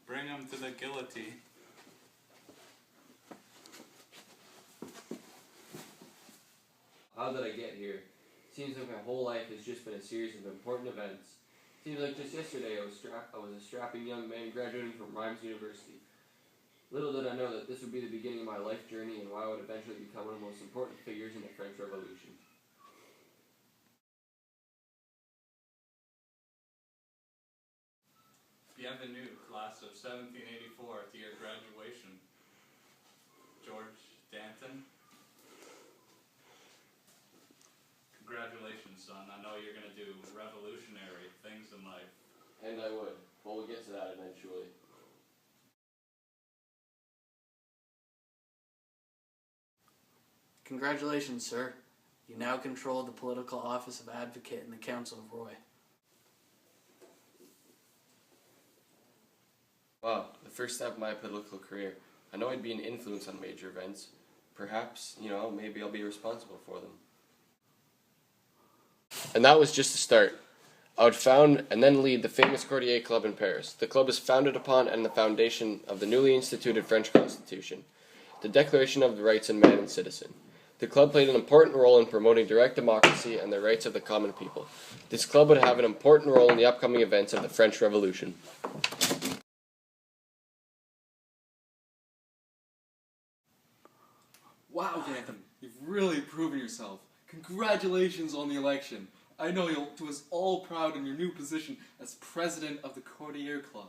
Bring him to the guillotine. How did I get here? Seems like my whole life has just been a series of important events. Seems like just yesterday I was a strapping young man graduating from Rhymes University. Little did I know that this would be the beginning of my life journey and why I would eventually become one of the most important figures in the French Revolution. Bienvenue, class of 1784, to your graduation. George Danton. Congratulations, son. I know you're going to do revolutionary things in life. And I would. But we'll get to that eventually. Congratulations, sir. You now control the political office of advocate in the Council of Roy. Wow, the first step in my political career. I know I'd be an influence on major events. Perhaps, maybe I'll be responsible for them. And that was just the start. I would found and then lead the famous Courtier Club in Paris. The club is founded upon and the foundation of the newly instituted French Constitution, the Declaration of the Rights of Man and Citizen. The club played an important role in promoting direct democracy and the rights of the common people. This club would have an important role in the upcoming events of the French Revolution. Wow, Danton, you've really proven yourself. Congratulations on the election. I know you'll do us all proud in your new position as president of the Courtier Club.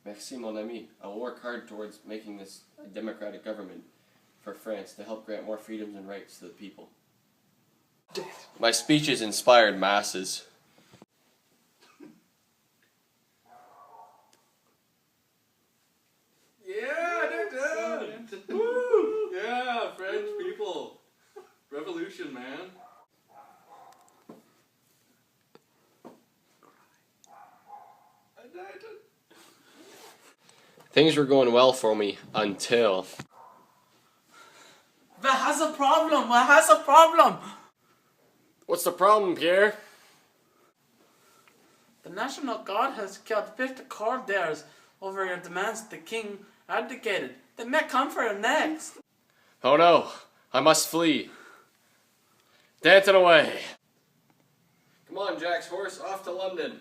Merci, mon ami. I will work hard towards making this a democratic government for France to help grant more freedoms and rights to the people. My speeches inspired masses. Yeah, Danton! Woo! Yeah, French people. Revolution, man. Danton. Things were going well for me until... What has a problem? What has a problem? What's the problem, Pierre? The National Guard has killed 50 courtiers over your demands the king abdicated. They may come for him next. Oh no, I must flee. Danton away. Come on, Jack's horse, off to London.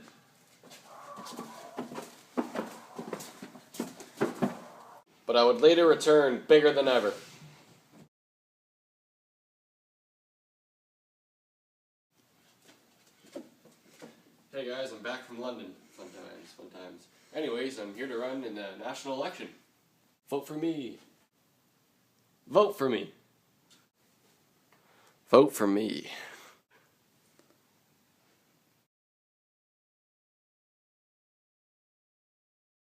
But I would later return bigger than ever. Hey guys, I'm back from London. Fun times. Anyways, I'm here to run in the national election. Vote for me. Vote for me. Vote for me.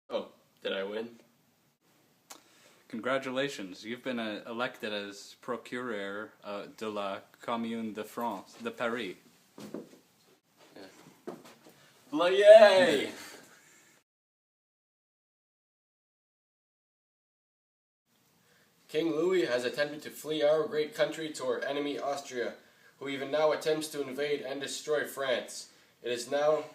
Oh, did I win? Congratulations, you've been elected as Procureur de la Commune de France, de Paris. Yay! King Louis has attempted to flee our great country to our enemy Austria, who even now attempts to invade and destroy France. It is now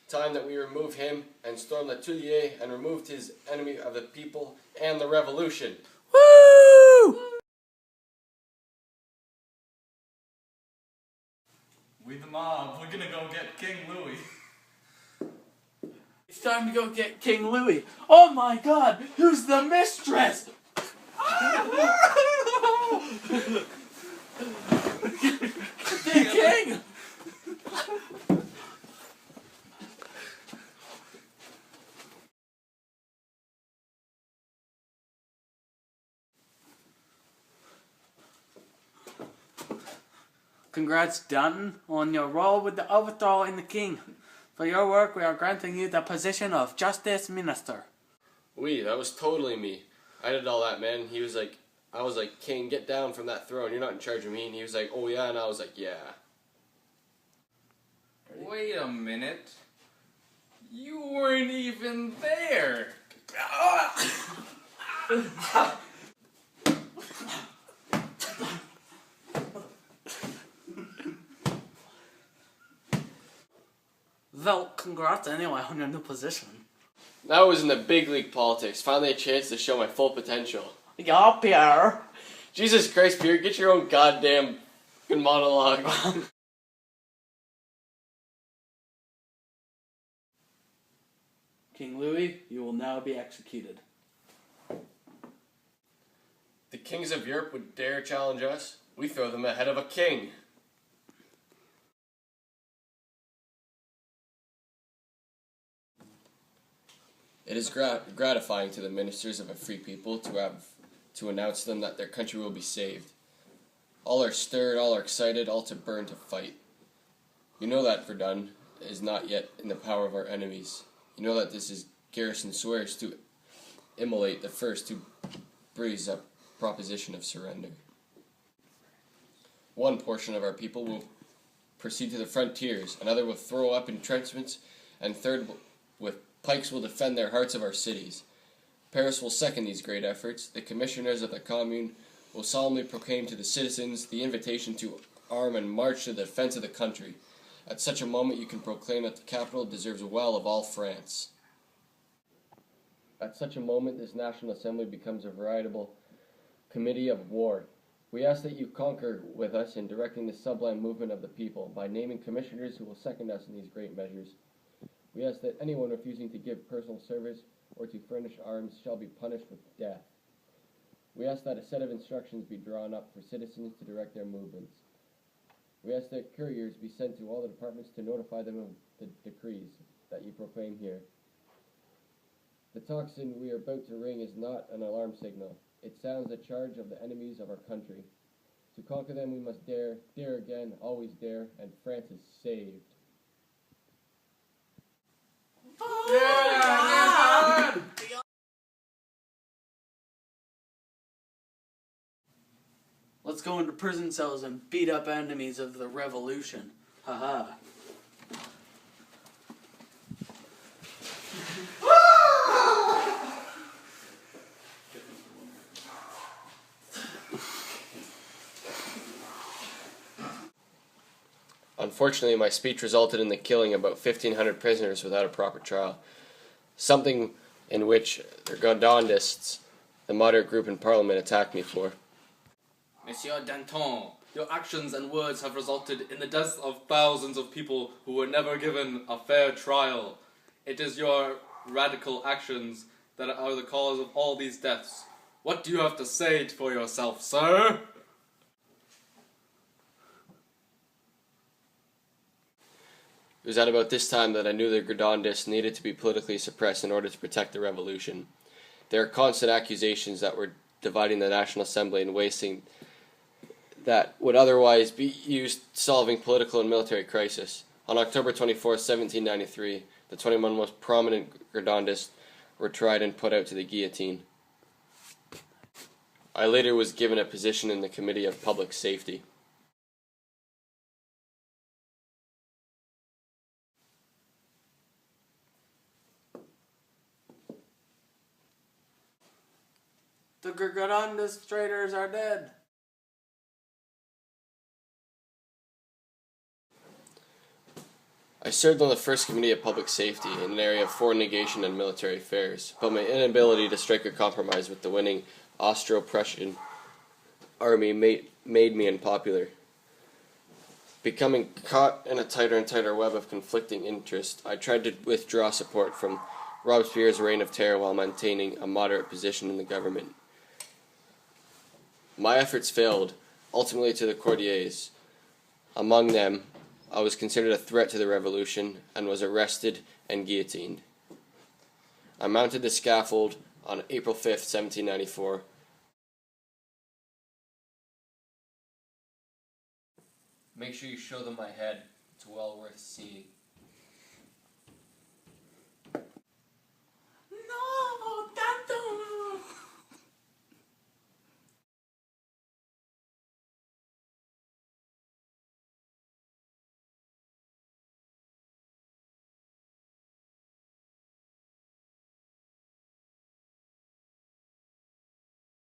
time that we remove him and storm the Tuileries and remove his enemy of the people and the revolution. Woo! We the mob, we're gonna go get King Louis. It's time to go get King Louis. Oh my God! Who's the mistress? The king! Congrats, Danton, on your role with the overthrow in the king. For your work, we are granting you the position of Justice Minister. Oui, that was totally me. I did all that, man. I was like, King, get down from that throne. You're not in charge of me. And he was like, oh yeah, and I was like, yeah. Wait a minute. You weren't even there. Well, congrats anyway on your new position. Now I was in the big league politics, finally a chance to show my full potential. Yeah, Pierre. Jesus Christ, Peter, get your own goddamn monologue. King Louis, you will now be executed. The kings of Europe would dare challenge us? We throw them ahead of a king. It is gratifying to the ministers of a free people to announce to them that their country will be saved. All are stirred, all are excited, all to burn to fight. You know that Verdun is not yet in the power of our enemies. You know that this is Garrison swears to immolate the first to breeze a proposition of surrender. One portion of our people will proceed to the frontiers, another will throw up entrenchments, and third with pikes will defend their hearts of our cities. Paris will second these great efforts. The commissioners of the Commune will solemnly proclaim to the citizens the invitation to arm and march to the defense of the country. At such a moment you can proclaim that the capital deserves well of all France. At such a moment this National Assembly becomes a veritable committee of war. We ask that you concur with us in directing the sublime movement of the people by naming commissioners who will second us in these great measures. We ask that anyone refusing to give personal service or to furnish arms shall be punished with death. We ask that a set of instructions be drawn up for citizens to direct their movements. We ask that couriers be sent to all the departments to notify them of the decrees that you proclaim here. The tocsin we are about to ring is not an alarm signal. It sounds the charge of the enemies of our country. To conquer them we must dare, dare again, always dare, and France is saved. Let's go into prison cells and beat up enemies of the revolution. Haha. Unfortunately, my speech resulted in the killing of about 1,500 prisoners without a proper trial, something in which the Gondondists, the moderate group in Parliament, attacked me for. Monsieur Danton, your actions and words have resulted in the deaths of thousands of people who were never given a fair trial. It is your radical actions that are the cause of all these deaths. What do you have to say for yourself, sir? It was at about this time that I knew the Gondondists needed to be politically suppressed in order to protect the revolution. There are constant accusations that we're dividing the National Assembly and wasting that would otherwise be used solving political and military crisis. On October 24, 1793, the 21 most prominent Gondondists were tried and put out to the guillotine. I later was given a position in the Committee of Public Safety. The Gondondist traitors are dead. I served on the First Committee of Public Safety in an area of foreign negation and military affairs, but my inability to strike a compromise with the winning Austro-Prussian army made me unpopular. Becoming caught in a tighter and tighter web of conflicting interests, I tried to withdraw support from Robespierre's reign of terror while maintaining a moderate position in the government. My efforts failed, ultimately to the courtiers. Among them, I was considered a threat to the revolution and was arrested and guillotined. I mounted the scaffold on April 5th, 1794. Make sure you show them my head. It's well worth seeing.